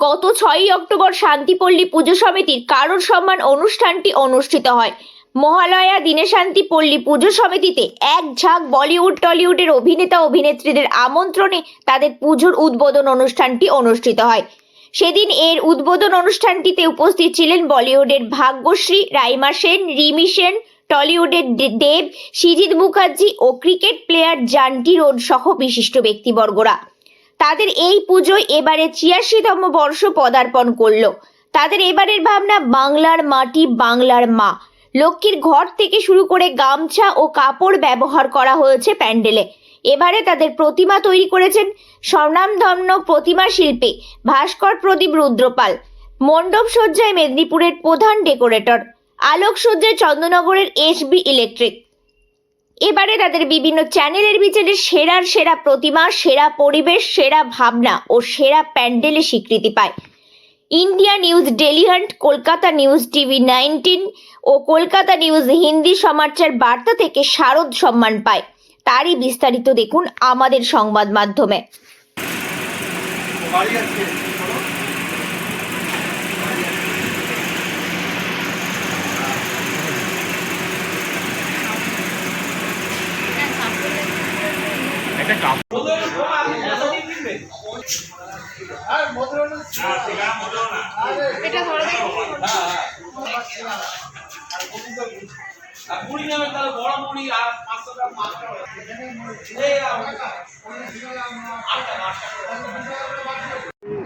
গত 6ই অক্টোবর শান্তিপল্লী পুজো সমিতির কারোর সম্মান অনুষ্ঠানটি অনুষ্ঠিত হয়। মহালয়া দিনে শান্তিপল্লী পুজো সমিতিতে এক ঝাঁক বলিউড টলিউডের অভিনেতা অভিনেত্রীদের আমন্ত্রণে তাদের পুজোর উদ্বোধন অনুষ্ঠানটি অনুষ্ঠিত হয়। সেদিন এর উদ্বোধন অনুষ্ঠানটিতে উপস্থিত ছিলেন বলিউডের ভাগ্যশ্রী, রাইমা সেন, রিমি সেন, টলিউডের দেব, সিজিত মুখার্জি ও ক্রিকেট প্লেয়ার জান্টি রোড সহ বিশিষ্ট ব্যক্তিবর্গরা। তাদের এই পুজোয় এবারে ৮৬তম বর্ষ পদার্পণ করলো। তাদের এবারের ভাবনা বাংলার মাটি, বাংলার মা। লক্ষ্মীর ঘর থেকে শুরু করে গামছা ও কাপড় ব্যবহার করা হয়েছে প্যান্ডেলে। এবারে তাদের প্রতিমা তৈরি করেছেন স্বনামধন্য প্রতিমা শিল্পী ভাস্কর প্রদীপ রুদ্রপাল। মণ্ডপ সজ্জায় মেদিনীপুরের প্রধান ডেকোরেটর, আলোকসজ্জায় চন্দননগরের এসবি ইলেকট্রিক। এবারে তাদের বিভিন্ন চ্যানেলের বিচারে সেরা প্রতিমা, সেরা পরিবেশ, সেরা ভাবনা ও সেরা প্যান্ডেলে স্বীকৃতি পায়। India news daily hunt, Kolkata news TV 19 ও কলকাতা নিউজ হিন্দি সমাচার বার্তা থেকে শারদ সম্মান পায়। তারই বিস্তারিত দেখুন আমাদের সংবাদ মাধ্যমে।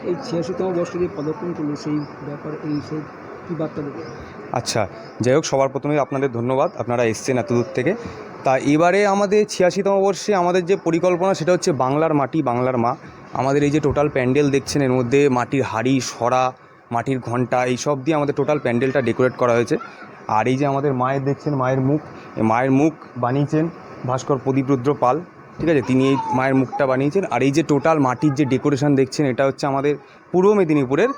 এই ৮৬তম বর্ষে যে পদার্পণ করলো সেই ব্যাপার সেই কী বার্তা দেবে? আচ্ছা, যাই হোক, সবার প্রথমেই আপনাদের ধন্যবাদ, আপনারা এসছেন এত দূর থেকে। তা এবারে আমাদের ৮৬তম বর্ষে আমাদের যে পরিকল্পনা সেটা হচ্ছে বাংলার মাটি, বাংলার মা। আমাদের এই যে টোটাল প্যান্ডেল দেখছেন, এর মধ্যে মাটির হাঁড়ি, সরা, মাটির ঘণ্টা, এইসব দিয়ে আমাদের টোটাল প্যান্ডেলটা ডেকোরেট করা হয়েছে। আর এই যে আমাদের মায়ের দেখছেন, মায়ের মুখ বানিয়েছেন ভাস্কর প্রদীপ রুদ্র পাল, ঠিক আছে, তিনি এই মায়ের মুখটা বানিয়েছেন। আর এই যে টোটাল মাটির যে ডেকোরেশন দেখছেন, এটা হচ্ছে আমাদের পূর্ব মেদিনীপুরের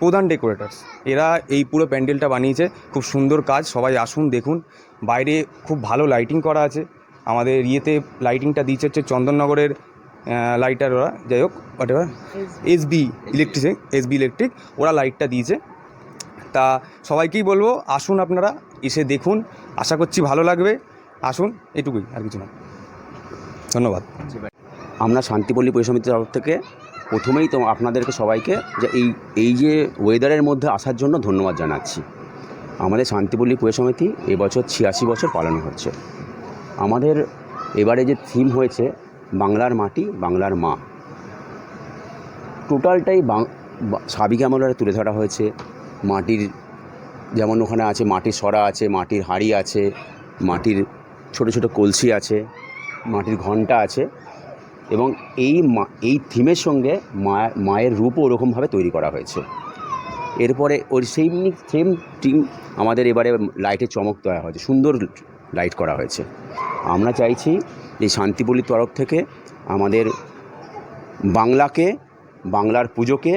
প্রধান ডেকোরেটার্স। এরা এই পুরো প্যান্ডেলটা বানিয়েছে, খুব সুন্দর কাজ, সবাই আসুন দেখুন। বাইরে খুব ভালো লাইটিং করা আছে। আমাদের ইয়েতে লাইটিংটা দিয়েছে হচ্ছে চন্দননগরের লাইটার, ওরা যাই হোক হোয়াটএভার এসবি ইলেকট্রিক, ওরা লাইটটা দিয়েছে। তা সবাইকেই বলবো আসুন, আপনারা এসে দেখুন, আশা করছি ভালো লাগবে। আসুন, এটুকুই, আর কিছু না। ধন্যবাদ। আমরা শান্তিপল্লী পুজো সমিতির তরফ থেকে প্রথমেই তো আপনাদেরকে সবাইকে যে এই যে ওয়েদারের মধ্যে আসার জন্য ধন্যবাদ জানাচ্ছি। আমাদের শান্তিপল্লী পুজো সমিতি এবছর ৮৬ বছর পালন হচ্ছে। আমাদের এবারে যে থিম হয়েছে বাংলার মাটি, বাংলার মা। টোটালটাই সাবিক আমলের তুলে ধরা হয়েছে। মাটির যেমন ওখানে আছে মাটির সরা আছে, মাটির হাঁড়ি আছে, মাটির ছোট ছোট কলসি আছে, মাটির ঘণ্টা আছে, এবং এই থিমের সঙ্গে মায়ের রূপও ওরকমভাবে তৈরি করা হয়েছে। এরপরে ওর সেম টিম আমাদের এবারে লাইটের চমক দেওয়া হয়েছে, সুন্দর লাইট করা হয়েছে। আমরা চাইছি যে শান্তিপল্লীর তরফ থেকে আমাদের বাংলাকে, বাংলার পুজোকে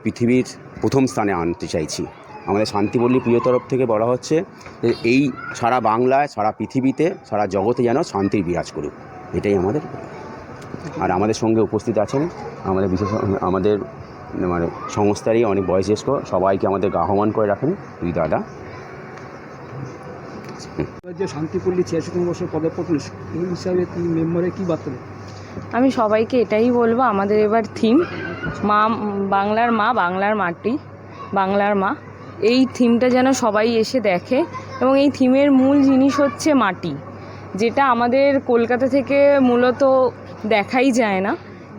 পৃথিবীর প্রথম স্থানে আনতে চাইছি। আমাদের শান্তিপল্লী পুজোর তরফ থেকে বলা হচ্ছে যে এই সারা বাংলায়, সারা পৃথিবীতে, সারা জগতে যেন শান্তির বিরাজ করুক, এটাই আমাদের। আর আমাদের সঙ্গে উপস্থিত আছেন আমাদের মানে সংস্থারই অনেক বয়োজ্যেষ্ঠ, সবাইকে আমাদের আহ্বান করে রাখেন দুই দাদা। যে শান্তিপল্লী ৮৬তম বর্ষের পদার্পণ এই হিসাবে কি মেম্বারে কী বার্তা দেবে? আমি সবাইকে এটাই বলবো, আমাদের এবার থিম মা, বাংলার মা, বাংলার মাটি, বাংলার মা। এই থিমটা যেন সবাই এসে দেখে, এবং এই থিমের মূল জিনিস হচ্ছে মাটি, যেটা আমাদের কলকাতা থেকে মূলত দেখাই যায় না।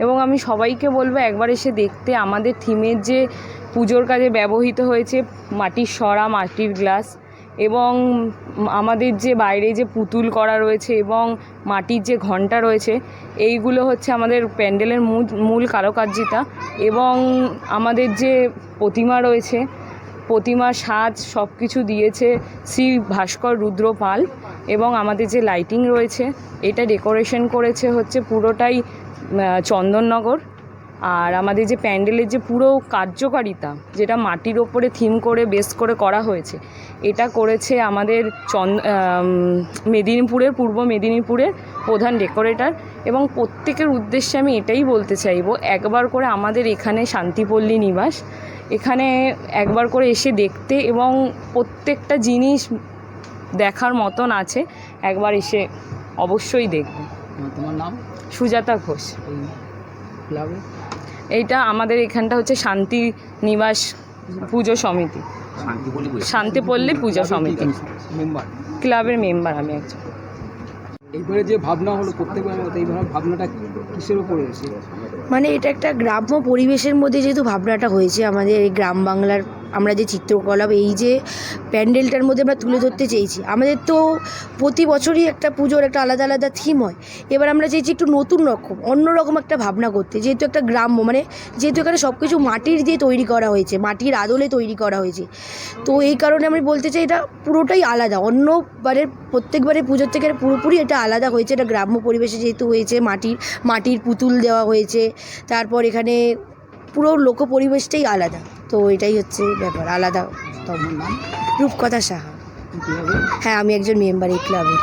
এবং আমি সবাইকে বলবো একবার এসে দেখতে। আমাদের থিমের যে পুজোর কাজে ব্যবহৃত হয়েছে মাটির সরা, মাটির গ্লাস, এবং আমাদের যে বাইরে যে পুতুল করা রয়েছে এবং মাটির যে ঘণ্টা রয়েছে, এইগুলো হচ্ছে আমাদের প্যান্ডেলের মূল কারুকার্যিতা। এবং আমাদের যে প্রতিমা রয়েছে, প্রতিমার সাজ সব কিছু দিয়েছে শ্রী ভাস্কর রুদ্র পাল। এবং আমাদের যে লাইটিং রয়েছে, এটা ডেকোরেশন করেছে হচ্ছে পুরোটাই চন্দননগর। আর আমাদের যে প্যান্ডেলের যে পুরো কার্যকারিতা, যেটা মাটির ওপরে থিম করে বেস করে করা হয়েছে, এটা করেছে আমাদের মেদিনীপুরের, পূর্ব মেদিনীপুরের প্রধান ডেকোরেটর। এবং প্রত্যেকের উদ্দেশ্যে আমি এটাই বলতে চাইবো, একবার করে আমাদের এখানে শান্তিপল্লী নিবাস, এখানে একবার করে এসে দেখতে, এবং প্রত্যেকটা জিনিস দেখার মতন আছে, একবার এসে অবশ্যই দেখবে। তোমার নাম? সুজাতা ঘোষ। এই ক্লাবে এইটা আমাদের এখানটা হচ্ছে শান্তি নিবাস পুজো সমিতি, শান্তিপল্লী পুজো সমিতি মেম্বার। ক্লাবের মেম্বার আমি একজন। এইবারে যে ভাবনা হলো প্রত্যেকবার মতো, এইবার ভাবনাটা কিসের উপরে এসে? মানে এটা একটা গ্রাম্য পরিবেশের মধ্যে যেহেতু ভাবনাটা হয়েছে, আমাদের এই গ্রাম বাংলার আমরা যে চিত্রকলা, এই যে প্যান্ডেলটার মধ্যে আমরা তুলে ধরতে চেয়েছি। আমাদের তো প্রতি বছরই একটা পুজোর একটা আলাদা আলাদা থিম হয়, এবার আমরা চেয়েছি একটু নতুন রকম, অন্যরকম একটা ভাবনা করতে। যেহেতু একটা গ্রাম্য, মানে যেহেতু এখানে সব কিছু মাটির দিয়ে তৈরি করা হয়েছে, মাটির আদলে তৈরি করা হয়েছে, তো এই কারণে আমি বলতে চাই এটা পুরোটাই আলাদা। অন্যবারের প্রত্যেকবারের পুজোর থেকে এটা পুরোপুরি এটা আলাদা হয়েছে। এটা গ্রাম্য পরিবেশে যেহেতু হয়েছে, মাটির পুতুল দেওয়া হয়েছে, তারপর এখানে পুরো লোক পরিবেশটাই আলাদা। তো এটাই হচ্ছে ব্যাপার, আলাদা। তোমার নাম? রূপকথা সাহা। কি ক্লাবে? হ্যাঁ, আমি একজন মেম্বার এই ক্লাবের।